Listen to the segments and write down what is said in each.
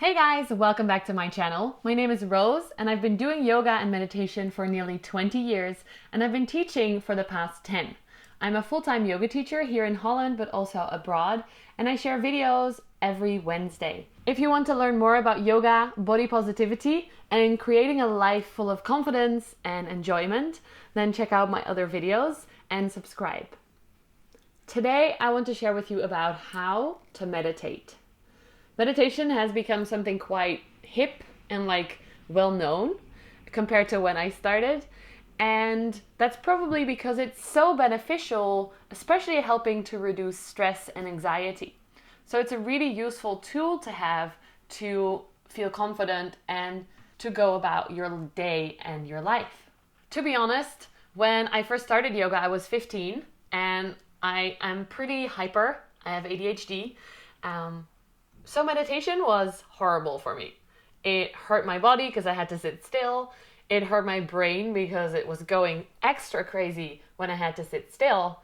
Hey guys, welcome back to my channel. My name is Roos and I've been doing yoga and meditation for nearly 20 years and I've been teaching for the past 10. I'm a full-time yoga teacher here in Holland but also abroad, and I share videos every Wednesday. If you want to learn more about yoga, body positivity and creating a life full of confidence and enjoyment, then check out my other videos and subscribe. Today I want to share with you about how to meditate. Meditation has become something quite hip and well known compared to when I started. And that's probably because it's so beneficial, especially helping to reduce stress and anxiety. So it's a really useful tool to have to feel confident and to go about your day and your life. To be honest, when I first started yoga, I was 15 and I am pretty hyper. I have ADHD. So meditation was horrible for me. It hurt my body because I had to sit still. It hurt my brain because it was going extra crazy when I had to sit still.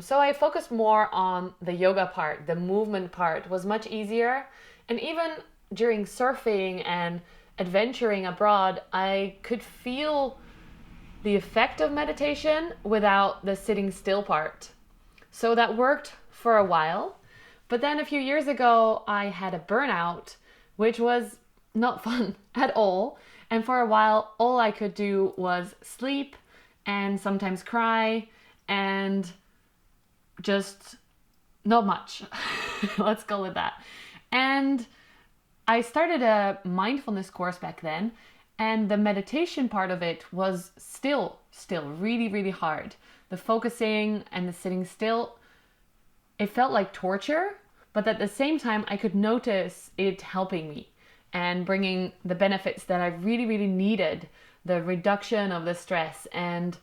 So I focused more on the yoga part. The movement part was much easier. And even during surfing and adventuring abroad, I could feel the effect of meditation without the sitting still part. So that worked for a while. But then a few years ago, I had a burnout, which was not fun at all. And for a while, all I could do was sleep and sometimes cry and just not much. Let's go with that. And I started a mindfulness course back then, and the meditation part of it was still really, really hard. The focusing and the sitting still, it felt like torture, but at the same time, I could notice it helping me and bringing the benefits that I really, really needed, the reduction of the stress and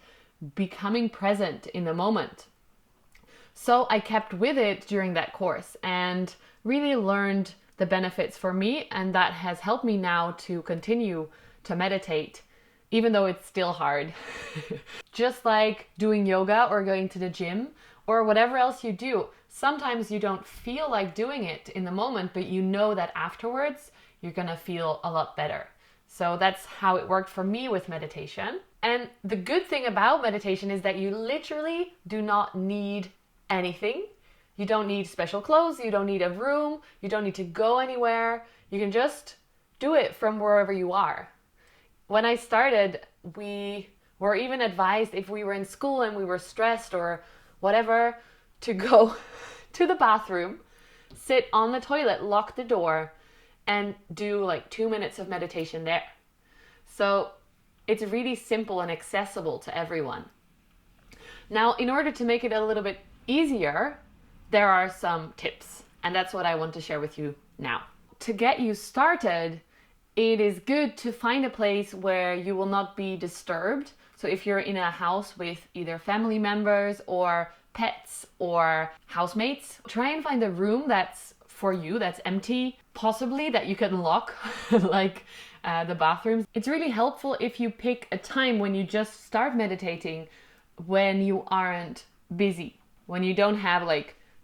becoming present in the moment. So I kept with it during that course and really learned the benefits for me, and that has helped me now to continue to meditate, even though it's still hard. Just like doing yoga or going to the gym or whatever else you do, sometimes you don't feel like doing it in the moment, but you know that afterwards you're gonna feel a lot better. So that's how it worked for me with meditation. And the good thing about meditation is that you literally do not need anything. You don't need special clothes, you don't need a room, you don't need to go anywhere. You can just do it from wherever you are. When I started, we were even advised, if we were in school and we were stressed or whatever, to go to the bathroom, sit on the toilet, lock the door, and do 2 minutes of meditation there. So it's really simple and accessible to everyone. Now, in order to make it a little bit easier, there are some tips, and that's what I want to share with you now. To get you started, it is good to find a place where you will not be disturbed. So if you're in a house with either family members or pets or housemates, try and find a room that's for you, that's empty, possibly that you can lock, like the bathrooms. It's really helpful if you pick a time when you just start meditating, when you aren't busy, when you don't have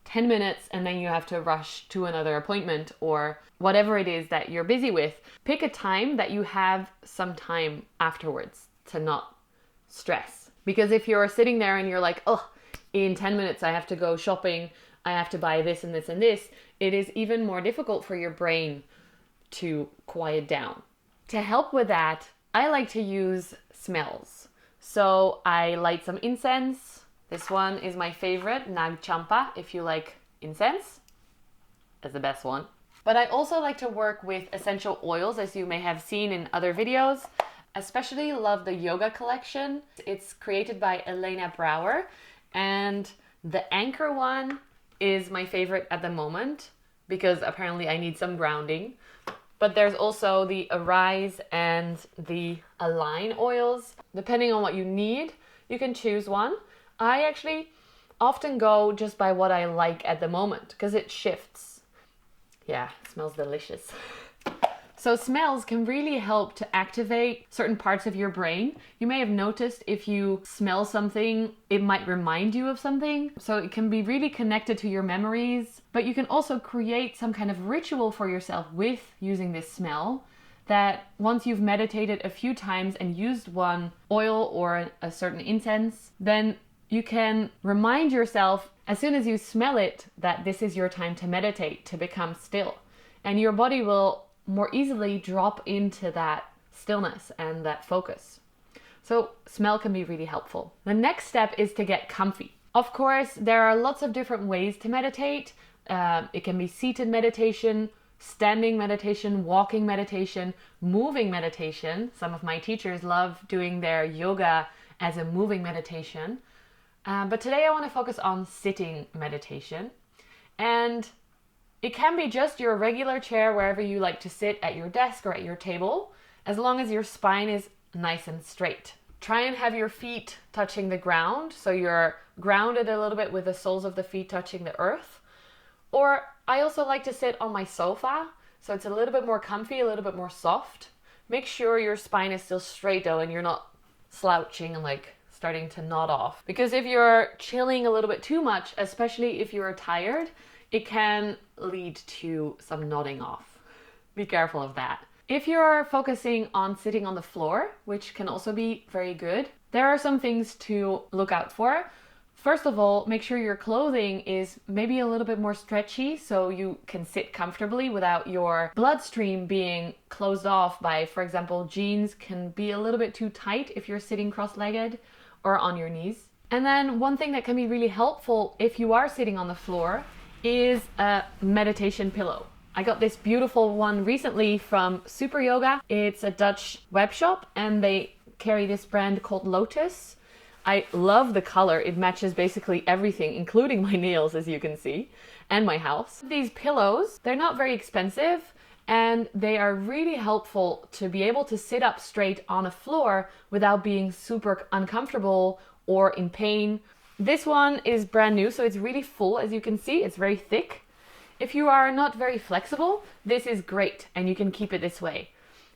10 minutes and then you have to rush to another appointment or whatever it is that you're busy with. Pick a time that you have some time afterwards to not stress. Because if you're sitting there and you're like, oh, in 10 minutes I have to go shopping, I have to buy this and this and this, it is even more difficult for your brain to quiet down. To help with that, I like to use smells. So I light some incense. This one is my favorite, Nag Champa, if you like incense. That's the best one. But I also like to work with essential oils, as you may have seen in other videos. Especially love the yoga collection. It's created by Elena Brouwer, and the Anchor one is my favorite at the moment because apparently I need some grounding. But there's also the Arise and the Align oils. Depending on what you need, you can choose one. I actually often go just by what I like at the moment because it shifts. Yeah, it smells delicious. So smells can really help to activate certain parts of your brain. You may have noticed if you smell something, it might remind you of something. So it can be really connected to your memories, but you can also create some kind of ritual for yourself with using this smell, that once you've meditated a few times and used one oil or a certain incense, then you can remind yourself as soon as you smell it that this is your time to meditate, to become still. And your body will more easily drop into that stillness and that focus. So smell can be really helpful. The next step is to get comfy. Of course, there are lots of different ways to meditate. It can be seated meditation, standing meditation, walking meditation, moving meditation. Some of my teachers love doing their yoga as a moving meditation. But today I want to focus on sitting meditation. And it can be just your regular chair wherever you like to sit, at your desk or at your table, as long as your spine is nice and straight. Try and have your feet touching the ground, so you're grounded a little bit with the soles of the feet touching the earth. Or I also like to sit on my sofa, so it's a little bit more comfy, a little bit more soft. Make sure your spine is still straight though, and you're not slouching and like starting to nod off. Because if you're chilling a little bit too much, especially if you're tired, it can lead to some nodding off. Be careful of that. If you're focusing on sitting on the floor, which can also be very good, there are some things to look out for. First of all, make sure your clothing is maybe a little bit more stretchy so you can sit comfortably without your bloodstream being closed off by, for example, jeans can be a little bit too tight if you're sitting cross-legged or on your knees. And then one thing that can be really helpful if you are sitting on the floor is a meditation pillow. I got this beautiful one recently from Super Yoga. It's a Dutch web shop and they carry this brand called Lotus. I love the color. It matches basically everything, including my nails, as you can see, and my house. These pillows, they're not very expensive and they are really helpful to be able to sit up straight on a floor without being super uncomfortable or in pain. This one is brand new, so it's really full, as you can see. It's very thick. If you are not very flexible, this is great and you can keep it this way.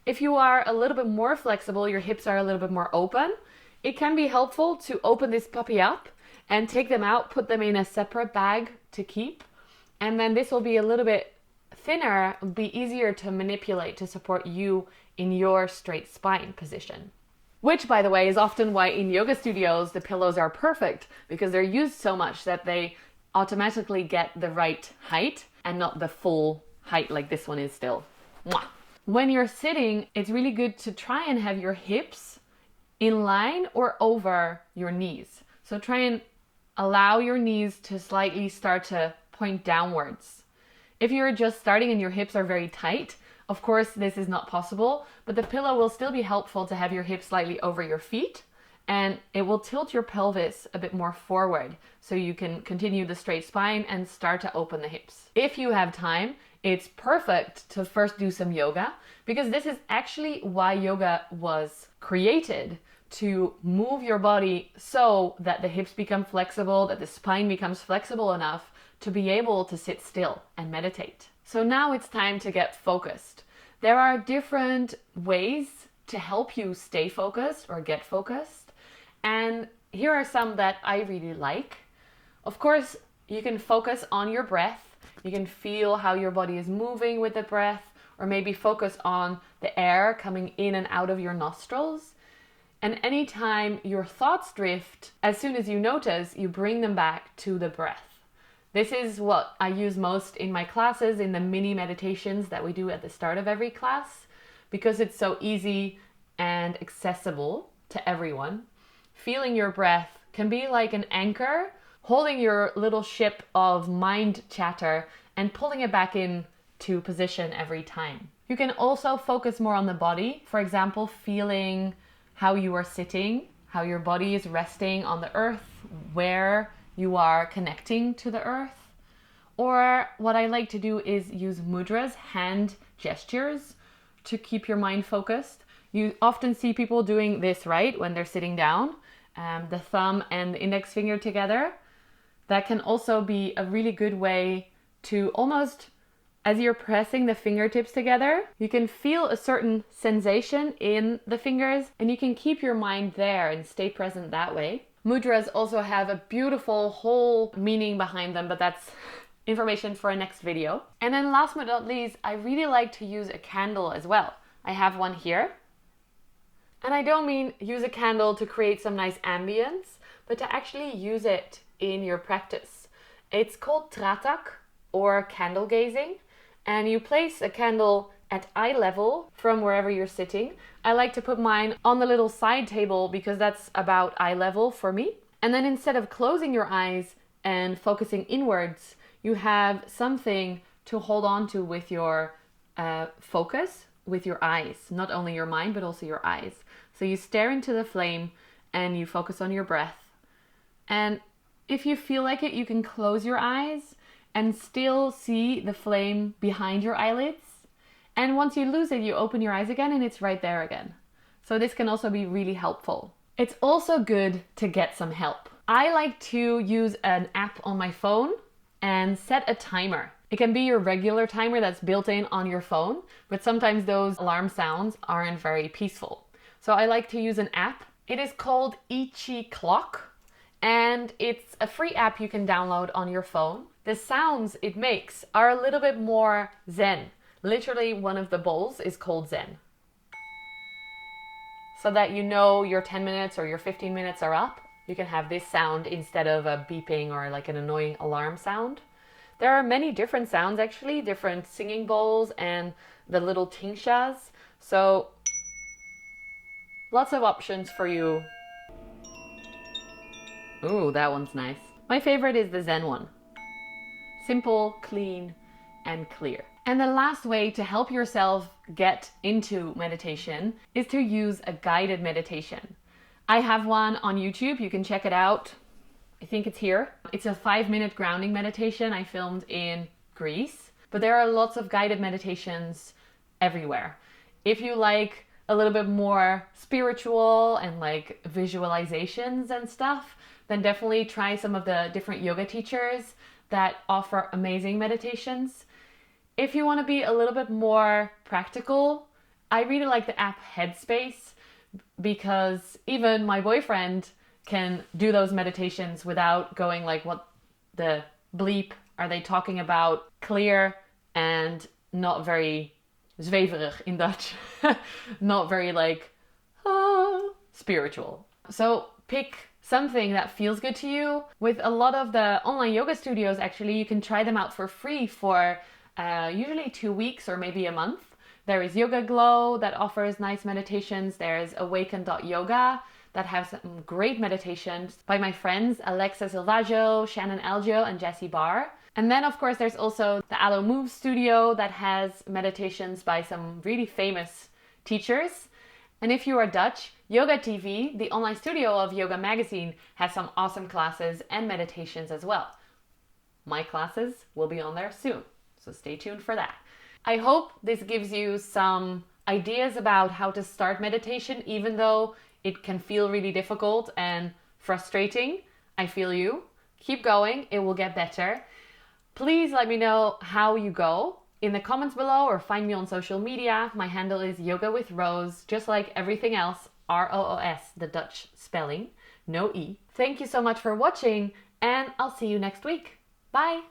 If you are a little bit more flexible, your hips are a little bit more open, it can be helpful to open this puppy up and take them out, put them in a separate bag to keep. And then this will be a little bit thinner, be easier to manipulate to support you in your straight spine position. Which, by the way, is often why in yoga studios the pillows are perfect, because they're used so much that they automatically get the right height and not the full height like this one is still. Mwah. When you're sitting, it's really good to try and have your hips in line or over your knees. So try and allow your knees to slightly start to point downwards. If you're just starting and your hips are very tight, of course, this is not possible, but the pillow will still be helpful to have your hips slightly over your feet, and it will tilt your pelvis a bit more forward so you can continue the straight spine and start to open the hips. If you have time, it's perfect to first do some yoga, because this is actually why yoga was created, to move your body so that the hips become flexible, that the spine becomes flexible enough to be able to sit still and meditate. So now it's time to get focused. There are different ways to help you stay focused or get focused. And here are some that I really like. Of course, you can focus on your breath. You can feel how your body is moving with the breath, or maybe focus on the air coming in and out of your nostrils. And anytime your thoughts drift, as soon as you notice, you bring them back to the breath. This is what I use most in my classes, in the mini meditations that we do at the start of every class, because it's so easy and accessible to everyone. Feeling your breath can be like an anchor, holding your little ship of mind chatter and pulling it back in to position every time. You can also focus more on the body. For example, feeling how you are sitting, how your body is resting on the earth, where you are connecting to the earth. Or what I like to do is use mudras, hand gestures, to keep your mind focused. You often see people doing this, right, when they're sitting down, the thumb and the index finger together. That can also be a really good way to almost As you're pressing the fingertips together, you can feel a certain sensation in the fingers, and you can keep your mind there and stay present that way. Mudras also have a beautiful whole meaning behind them, but that's information for a next video. And then last but not least, I really like to use a candle as well. I have one here. And I don't mean use a candle to create some nice ambience, but to actually use it in your practice. It's called Tratak, or candle gazing, and you place a candle at eye level from wherever you're sitting. I like to put mine on the little side table because that's about eye level for me. And then instead of closing your eyes and focusing inwards, you have something to hold on to with your focus, with your eyes, not only your mind, but also your eyes. So you stare into the flame and you focus on your breath. And if you feel like it, you can close your eyes and still see the flame behind your eyelids. And once you lose it, you open your eyes again and it's right there again. So this can also be really helpful. It's also good to get some help. I like to use an app on my phone and set a timer. It can be your regular timer that's built in on your phone, but sometimes those alarm sounds aren't very peaceful. So I like to use an app. It is called Ichi Clock, and it's a free app you can download on your phone. The sounds it makes are a little bit more zen. Literally, one of the bowls is called Zen. So that you know your 10 minutes or your 15 minutes are up, you can have this sound instead of a beeping or like an annoying alarm sound. There are many different sounds actually, different singing bowls and the little tingshas. So lots of options for you. Ooh, that one's nice. My favorite is the Zen one. Simple, clean, and clear. And the last way to help yourself get into meditation is to use a guided meditation. I have one on YouTube, you can check it out. I think it's here. It's a 5-minute grounding meditation I filmed in Greece, but there are lots of guided meditations everywhere. If you like a little bit more spiritual and like visualizations and stuff, then definitely try some of the different yoga teachers that offer amazing meditations. If you want to be a little bit more practical, I really like the app Headspace, because even my boyfriend can do those meditations without going like, what the bleep are they talking about? Clear and not very zweverig in Dutch. Not very like spiritual. So pick something that feels good to you. With a lot of the online yoga studios, actually, you can try them out for free for usually 2 weeks or maybe a month. There is YogaGlo that offers nice meditations. There's awaken.yoga that has some great meditations by my friends Alexa Silvaggio, Shannon Algio, and Jessie Barr. And then, of course, there's also the Alo Moves studio that has meditations by some really famous teachers. And if you are Dutch, Yoga TV, the online studio of Yoga Magazine, has some awesome classes and meditations as well. My classes will be on there soon, so stay tuned for that. I hope this gives you some ideas about how to start meditation, even though it can feel really difficult and frustrating. I feel you. Keep going, it will get better. Please let me know how you go in the comments below or find me on social media. My handle is Yoga with Roos, just like everything else, ROOS, the Dutch spelling, no E. Thank you so much for watching, and I'll see you next week. Bye!